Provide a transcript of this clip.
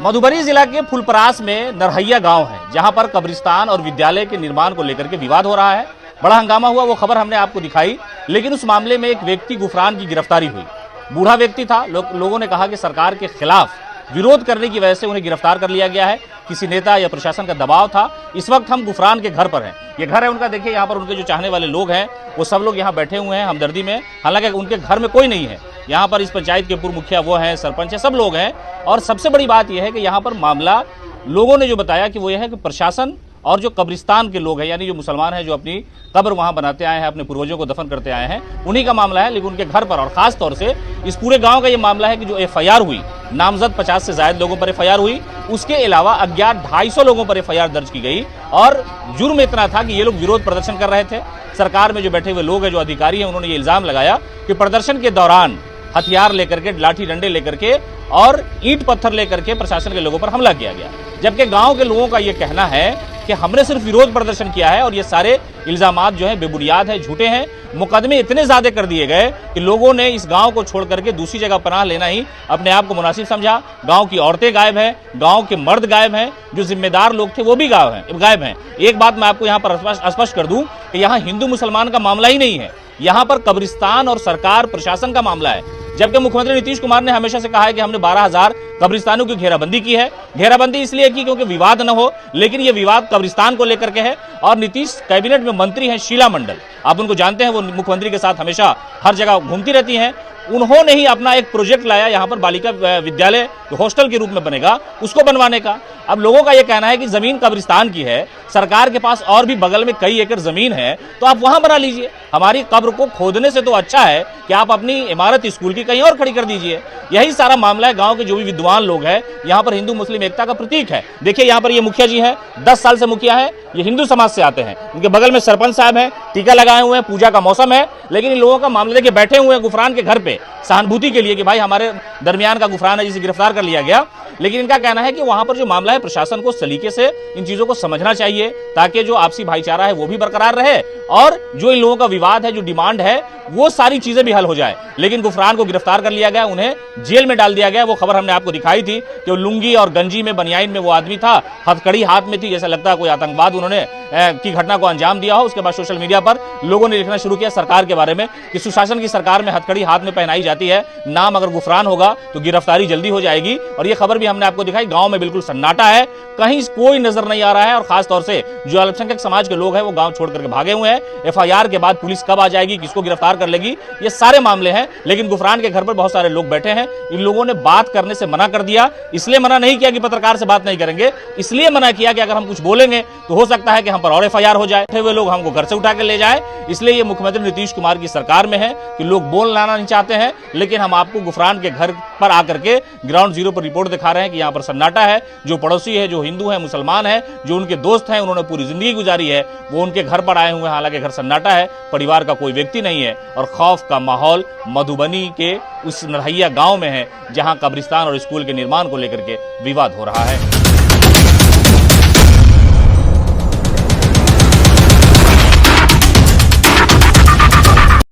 मधुबनी जिला के फुलपरास में नरहैया गांव है, जहां पर कब्रिस्तान और विद्यालय के निर्माण को लेकर के विवाद हो रहा है। बड़ा हंगामा हुआ, वो खबर हमने आपको दिखाई। लेकिन उस मामले में एक व्यक्ति गुफरान की गिरफ्तारी हुई। बूढ़ा व्यक्ति था। लोगों ने कहा कि सरकार के खिलाफ विरोध करने की वजह से उन्हें गिरफ्तार कर लिया गया है। किसी नेता या प्रशासन का दबाव था। इस वक्त हम गुफरान के घर पर हैं। ये घर है उनका, देखिए यहाँ पर उनके जो चाहने वाले लोग हैं वो सब लोग यहाँ बैठे हुए हैं हमदर्दी में। हालांकि उनके घर में कोई नहीं है। यहाँ पर इस पंचायत के पूर्व मुखिया वो हैं, सरपंच है, सब लोग हैं। और सबसे बड़ी बात यह है कि यहाँ पर मामला लोगों ने जो बताया कि वो यह है कि प्रशासन और जो कब्रिस्तान के लोग हैं, यानी जो मुसलमान हैं, जो अपनी कब्र वहां बनाते आए हैं, अपने पूर्वजों को दफन करते आए हैं, उन्हीं का मामला है। लेकिन उनके घर पर और खास तौर से इस पूरे गांव का ये मामला है कि जो एफआईआर हुई, नामजद 50 से ज्यादा लोगों पर एफआईआर हुई। उसके अलावा अज्ञात 250 लोगों पर एफआईआर दर्ज की गई। और जुर्म इतना था कि ये लोग विरोध प्रदर्शन कर रहे थे। सरकार में जो बैठे हुए लोग हैं, जो अधिकारी हैं, उन्होंने ये इल्जाम लगाया कि प्रदर्शन के दौरान हथियार लेकर के, लाठी डंडे लेकर के और ईंट पत्थर लेकर के प्रशासन के लोगों पर हमला किया गया। जबकि गांव के लोगों का यह कहना है कि हमने सिर्फ विरोध प्रदर्शन किया है और ये सारे इल्जामात जो है बेबुनियाद है, झूठे हैं। मुकदमे इतने ज्यादा कर दिए गए कि लोगों ने इस गांव को छोड़ करके दूसरी जगह पनाह लेना ही अपने आप को मुनासिब समझा। गांव की औरतें गायब हैं, गांव के मर्द गायब हैं, जो जिम्मेदार लोग थे वो भी गायब हैं। एक बात मैं आपको यहाँ पर स्पष्ट कर दूं कि यहाँ हिंदू मुसलमान का मामला ही नहीं है। यहाँ पर कब्रिस्तान और सरकार प्रशासन का मामला है। जबकि मुख्यमंत्री नीतीश कुमार ने हमेशा से कहा है कि हमने 12,000 कब्रिस्तानों की घेराबंदी की है। घेराबंदी इसलिए की क्योंकि विवाद न हो, लेकिन यह विवाद कब्रिस्तान को लेकर के है। और नीतीश कैबिनेट में मंत्री हैं शीला मंडल, आप उनको जानते हैं, वो मुख्यमंत्री के साथ हमेशा हर जगह घूमती रहती हैं। उन्होंने ही अपना एक प्रोजेक्ट लाया यहाँ पर बालिका विद्यालय हॉस्टल के रूप में बनेगा, उसको बनवाने का। अब लोगों का यह कहना है कि जमीन कब्रिस्तान की है, सरकार के पास और भी बगल में कई एकड़ जमीन है, तो आप वहां बना लीजिए। हमारी कब्र को खोदने से तो अच्छा है कि आप अपनी इमारत स्कूल की कहीं और खड़ी कर दीजिए। यही सारा मामला है। गांव के जो भी विद्वान लोग हैं, यहाँ पर हिंदू मुस्लिम एकता का प्रतीक है। देखिए यहाँ पर ये मुखिया जी है, 10 साल से मुखिया है, ये हिंदू समाज से आते हैं। उनके बगल में सरपंच साहब हैं, टीका लगाए हुए हैं, पूजा का मौसम है। लेकिन इन लोगों का मामला देखिए, बैठे हुए हैं गुफरान के घर पे सहानुभूति के लिए कि भाई हमारे दरमियान का गुफरान है जिसे गिरफ्तार कर लिया गया। लेकिन इनका कहना है कि वहां पर जो मामला है, प्रशासन को सलीके से इन चीजों को समझना चाहिए ताकि जो आपसी भाईचारा है वो भी बरकरार रहे और जो इन लोगों का विवाद है, जो डिमांड है, वो सारी चीजें भी हल हो जाए। लेकिन गुफरान को गिरफ्तार कर लिया गया, उन्हें जेल में डाल दिया गया। वो खबर हमने आपको दिखाई थी कि वो लुंगी और गंजी में, बनियाइन में वो आदमी था, हथकड़ी हाथ में थी, जैसा लगता है कोई आतंकवाद उन्होंने की घटना को अंजाम दिया हो। उसके बाद सोशल मीडिया पर लोगों ने लिखना शुरू किया सरकार के बारे में कि सुशासन की सरकार में हथकड़ी हाथ में पहनाई जाती है, नाम अगर गुफरान होगा तो गिरफ्तारी जल्दी हो जाएगी। और ये खबर भी हमने आपको दिखाई। गांव में बिल्कुल सन्नाटा है, कहीं कोई नजर नहीं आ रहा है। और खासतौर से जो अल्पसंख्यक समाज के लोग हैं वो गांव छोड़ करके भागे हुए हैं। एफआईआर के बाद पुलिस कब आ जाएगी, किसको गिरफ्तार कर लेगी, ये सारे मामले हैं। लेकिन गुफरान के घर पर बहुत सारे लोग बैठे हैं। इन लोगों ने बात करने से मना कर दिया। इसलिए मना नहीं किया कि पत्रकार से बात नहीं करेंगे, इसलिए मना किया कि अगर हम कुछ बोलेंगे तो हो सकता है कि हम पर और एफआईआर हो जाए, वे लोग हमको घर से उठा के ले जाए। इसलिए ये मुख्यमंत्री नीतीश कुमार की सरकार में है कि लोग बोल लाना नहीं चाहते हैं। लेकिन हम आपको गुफरान के घर पर आकर के ग्राउंड जीरो पर रिपोर्ट दिखा रहे हैं कि यहाँ पर सन्नाटा है। जो पड़ोसी है, जो हिंदू है, मुसलमान है, जो उनके दोस्त हैं, उन्होंने पूरी जिंदगी गुजारी है, वो उनके घर पर आए हुए हैं। हालांकि घर सन्नाटा है, परिवार का कोई व्यक्ति नहीं है। और खौफ का माहौल मधुबनी के उस नरहैया गांव में है, जहां कब्रिस्तान और स्कूल के निर्माण को लेकर के विवाद हो रहा है।